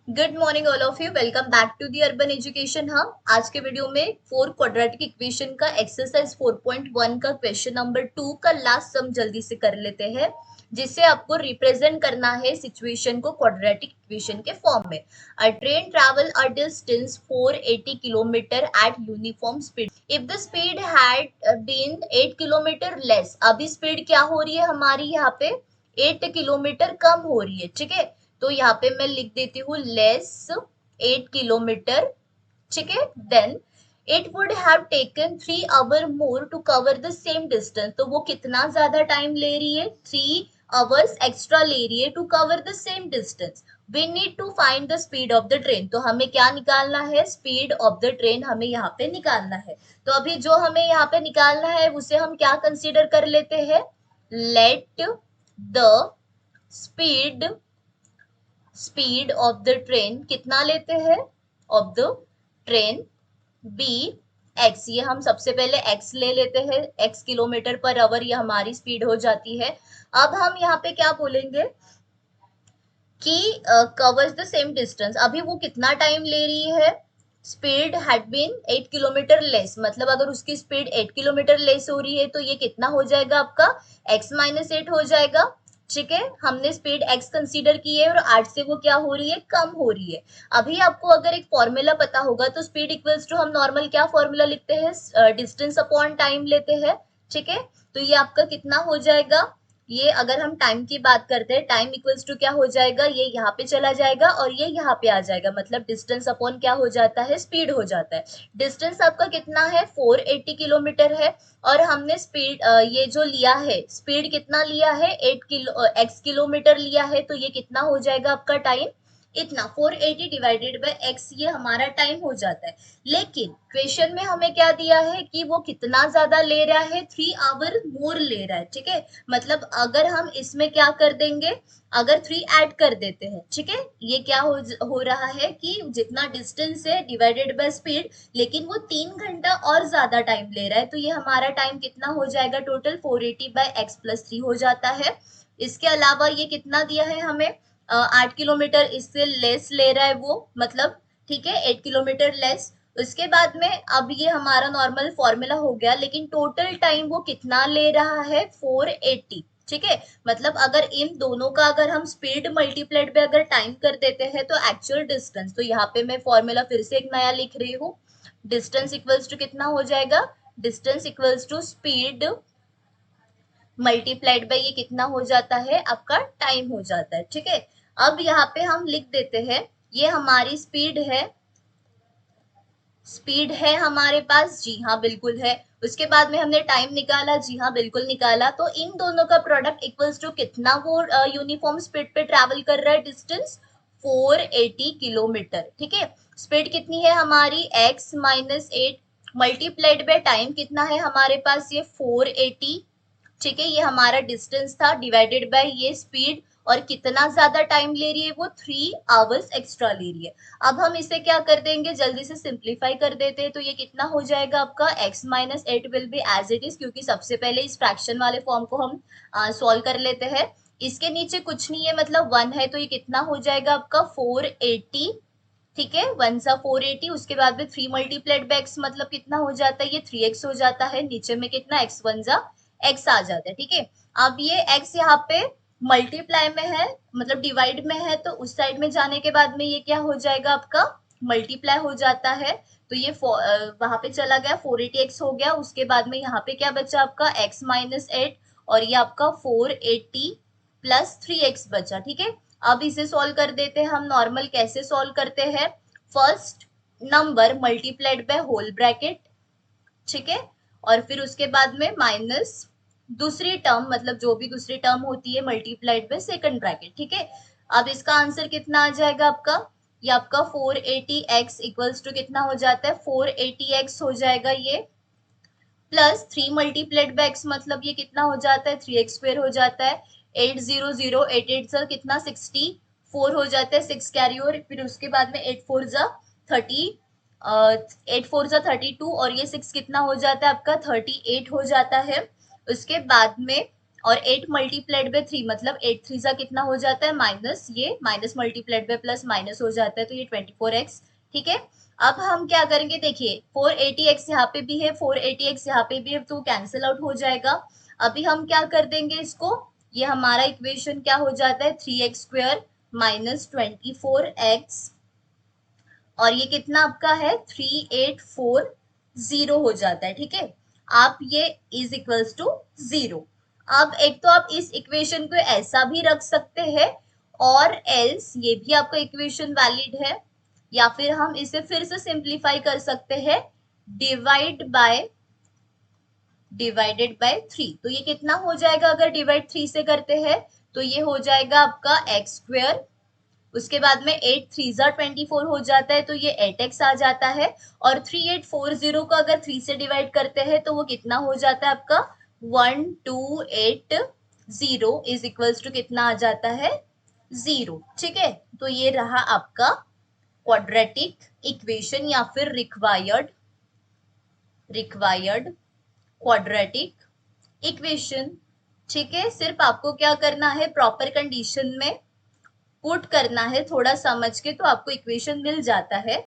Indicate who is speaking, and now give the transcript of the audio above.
Speaker 1: Good morning all of you. Welcome back to the Urban Education Hub. आज के video में four quadratic equation का exercise 4.1 का question number 2 का last सम जल्दी से कर लेते हैं, जिससे आपको रिप्रेजेंट करना है सिचुएशन को क्वाड्रेटिक इक्वेशन के फॉर्म में। A train travel a distance 480 kilometre at uniform speed if the speed had been 8 kilometre less. अभी स्पीड क्या हो रही है हमारी यहाँ पे 8 किलोमीटर कम हो रही है, ठीक है। तो यहाँ पे मैं लिख देती हूँ लेस 8 किलोमीटर, ठीक है। Then it would have taken 3 hour more to cover the same distance. तो वो कितना ज्यादा टाइम ले रही है, 3 आवर्स एक्स्ट्रा ले रही है to cover the same distance. We need to find the speed of the train. तो हमें क्या निकालना है, स्पीड ऑफ द ट्रेन हमें यहाँ पे निकालना है। तो अभी जो हमें यहाँ पे निकालना है उसे हम क्या कंसीडर कर लेते हैं, let the speed speed of the train कितना लेते हैं, of the train be X. ये हम सबसे पहले एक्स ले लेते हैं, एक्स किलोमीटर पर आवर ये हमारी स्पीड हो जाती है। अब हम यहाँ पे क्या बोलेंगे कि कवर्स द सेम डिस्टेंस। अभी वो कितना टाइम ले रही है, speed had been 8 kilometre less, मतलब अगर उसकी स्पीड 8 किलोमीटर लेस हो रही है तो ये कितना हो जाएगा आपका x माइनस 8 हो जाएगा, ठीक है। हमने स्पीड x कंसीडर की है और 8 से वो क्या हो रही है, कम हो रही है। अभी आपको अगर एक फॉर्मूला पता होगा तो स्पीड इक्वल्स टू हम नॉर्मल क्या फॉर्मूला लिखते हैं, डिस्टेंस अपॉन टाइम लेते हैं, ठीक है। तो ये आपका कितना हो जाएगा, ये अगर हम टाइम की बात करते हैं टाइम इक्वल्स टू क्या हो जाएगा, ये यहाँ पे चला जाएगा और ये यहाँ पे आ जाएगा, मतलब डिस्टेंस अपॉन क्या हो जाता है, स्पीड हो जाता है। डिस्टेंस आपका कितना है, 480 किलोमीटर है। और हमने स्पीड ये जो लिया है, स्पीड कितना लिया है, 8 किलो एक्स किलोमीटर लिया है, तो ये कितना हो जाएगा आपका टाइम, इतना 480 डिवाइडेड बाय एक्स, ये हमारा टाइम हो जाता है। लेकिन क्वेश्चन में हमें क्या दिया है कि वो कितना ज्यादा ले रहा है, 3 आवर मोर ले रहा है, ठीक है। मतलब अगर हम इसमें क्या कर देंगे, अगर 3 ऐड कर देते हैं, ठीक है, ये क्या हो रहा है कि जितना डिस्टेंस है डिवाइडेड बाय स्पीड, लेकिन वो 3 घंटा और ज्यादा टाइम ले रहा है, तो ये हमारा टाइम कितना हो जाएगा, टोटल 480 बाय एक्स प्लस 3 हो जाता है। इसके अलावा ये कितना दिया है हमें, 8 किलोमीटर इससे लेस ले रहा है वो, मतलब ठीक है 8 किलोमीटर लेस। उसके बाद में अब ये हमारा नॉर्मल फॉर्मूला हो गया, लेकिन टोटल टाइम वो कितना ले रहा है, 480, ठीक है। मतलब अगर इन दोनों का अगर हम स्पीड मल्टीप्लाइड पे अगर टाइम कर देते हैं तो एक्चुअल डिस्टेंस, तो यहाँ पे मैं फॉर्मूला फिर से एक नया लिख रही हूँ। डिस्टेंस इक्वल्स टू कितना हो जाएगा, distance equals to speed multiplied by ये कितना हो जाता है, आपका टाइम हो जाता है, ठीक है। अब यहाँ पे हम लिख देते हैं, ये हमारी स्पीड है, स्पीड है हमारे पास, जी हाँ बिल्कुल है। उसके बाद में हमने टाइम निकाला, जी हाँ बिल्कुल निकाला। तो इन दोनों का प्रोडक्ट इक्वल्स टू कितना वो यूनिफॉर्म स्पीड पे ट्रैवल कर रहा है, डिस्टेंस 480 किलोमीटर, ठीक है। स्पीड कितनी है हमारी, x minus 8 multiplied by time कितना है हमारे पास, ये 480, ठीक है। ये हमारा डिस्टेंस था डिवाइडेड बाय ये स्पीड, और कितना ज्यादा टाइम ले रही है वो, 3 आवर्स एक्स्ट्रा ले रही है। अब हम इसे क्या कर देंगे, जल्दी से सिंप्लीफाई कर देते हैं। तो ये कितना हो जाएगा आपका, x minus 8 will be as it is, क्योंकि सबसे पहले इस फ्रैक्शन वाले फॉर्म को हम सॉल्व कर लेते हैं। इसके नीचे कुछ नहीं है, मतलब 1 है, तो ये कितना हो जाएगा आपका 480, ठीक है। 1 सा 480, उसके बाद में 3 मल्टीप्लाइड बाय x, मतलब कितना हो जाता है, ये 3x हो जाता है। नीचे में कितना, x 1 जा x आ जाता है, ठीक है। अब ये x यहाँ पे मल्टीप्लाई में है, मतलब डिवाइड में है, तो उस साइड में जाने के बाद में ये क्या हो जाएगा आपका, मल्टीप्लाई हो जाता है। तो ये वहां पे चला गया, 480x हो गया। उसके बाद में यहाँ पे क्या बचा आपका, x माइनस 8, और ये आपका 480 प्लस 3x बचा, ठीक है। अब इसे सॉल्व कर देते हैं हम नॉर्मल, कैसे सॉल्व करते हैं, first number multiplied by whole bracket, ठीक है। और फिर उसके बाद में माइनस दूसरी टर्म, मतलब जो भी दूसरी टर्म होती है मल्टीप्लाइड बाय सेकंड ब्रैकेट, ठीक है। अब इसका आंसर कितना आ जाएगा आपका, ये आपका 480x इक्वल्स टू कितना हो जाता है, 480x हो जाएगा ये, प्लस 3 मल्टीप्लाइड बाय x, मतलब ये कितना हो जाता है, 3x स्क्वायर हो जाता है। 800 सर कितना, 64 हो जाता है, 6 कैरी ओवर, फिर उसके बाद में 8 4 जा 32, और ये 6 कितना हो जाता है आपका 38 हो जाता है। उसके बाद में और 8 मल्टीप्लाइड बाय 3 मतलब 8 3 जा कितना हो जाता है माइनस, ये minus multiplied by plus minus हो जाता है, तो ये 24x। ठीक है, अब हम क्या करेंगे, देखिए 480x यहाँ पे भी है, 480x यहाँ पे भी है, तो कैंसिल आउट हो जाएगा। अभी हम क्या कर देंगे इसको, ये हमारा इक्वेशन क्या हो जाता है 3x स्क्वायर माइनस 24x, और ये कितना आपका है 3840 हो जाता है। ठीक है, आप ये इज इक्वल्स टू 0। अब एक तो आप इस इक्वेशन को ऐसा भी रख सकते हैं, और एल्स ये भी आपका इक्वेशन वैलिड है, या फिर हम इसे फिर से सिंप्लीफाई कर सकते हैं, डिवाइडेड बाय 3। तो ये कितना हो जाएगा अगर डिवाइड 3 से करते हैं, तो ये हो जाएगा आपका x स्क्वायर, उसके बाद में 8 3 जा 24 हो जाता है, तो ये 8x आ जाता है, और 3840 को अगर 3 से डिवाइड करते हैं तो वो कितना हो जाता है आपका 1280 इज इक्वल्स टू कितना आ जाता है 0। ठीक है, तो ये रहा आपका क्वाड्रेटिक इक्वेशन या फिर रिक्वायर्ड क्वाड्रेटिक इक्वेशन। ठीक है, सिर्फ आपको क्या करना है, प्रॉपर कंडीशन में पुट करना है, थोड़ा समझ के तो आपको इक्वेशन मिल जाता है।